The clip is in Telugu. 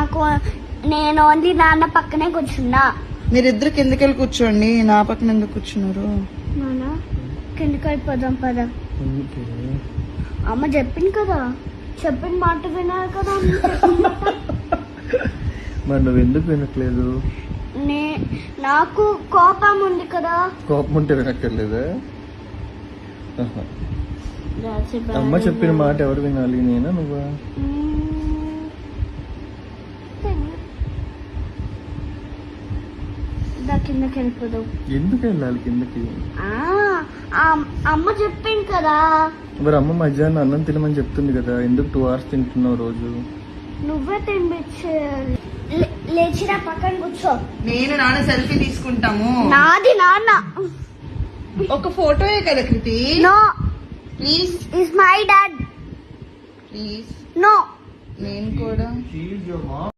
నాకు నేను ఓన్లీ నాన్న పక్కనే కూర్చున్నా. మీరిద్దరు కిందకెళ్ళి కూర్చోండి, నా పక్కన ఎందుకు కూర్చున్నారు? నాన్న కిందకి వెళ్ళిపోదాం పదా. అమ్మ చెప్పింది కదా, చెప్పిన మాట వినాలి కదా. మరి నువ్వు ఎందుకు వినట్లేదు? నాకు కోపం ఉంది కదా. కోపం ఉంటే వినక్కర్లేదా? అమ్మ చెప్పిన మాట ఎవరు వినాలి, నేనా నువ్వా? కిందకి వెళ్ళిపోదాం. ఎందుకు వెళ్ళాలి కిందకి? అమ్మ చెప్పింది కదా. మరి అమ్మ మధ్యాహ్నం అన్నం తినమని చెప్తుంది కదా, ఎందుకు 2 hours తింటున్నావు రోజు? నువ్వే తినిపించేయాలి. లేచిరా పక్కన కూర్చో. నేను నాన్న సెల్ఫీ తీసుకుంటాము. నాది నాన్న. ఒక ఫోటోయే కదా Kriti. No please. Is my dad. Please. No. నేను కూడా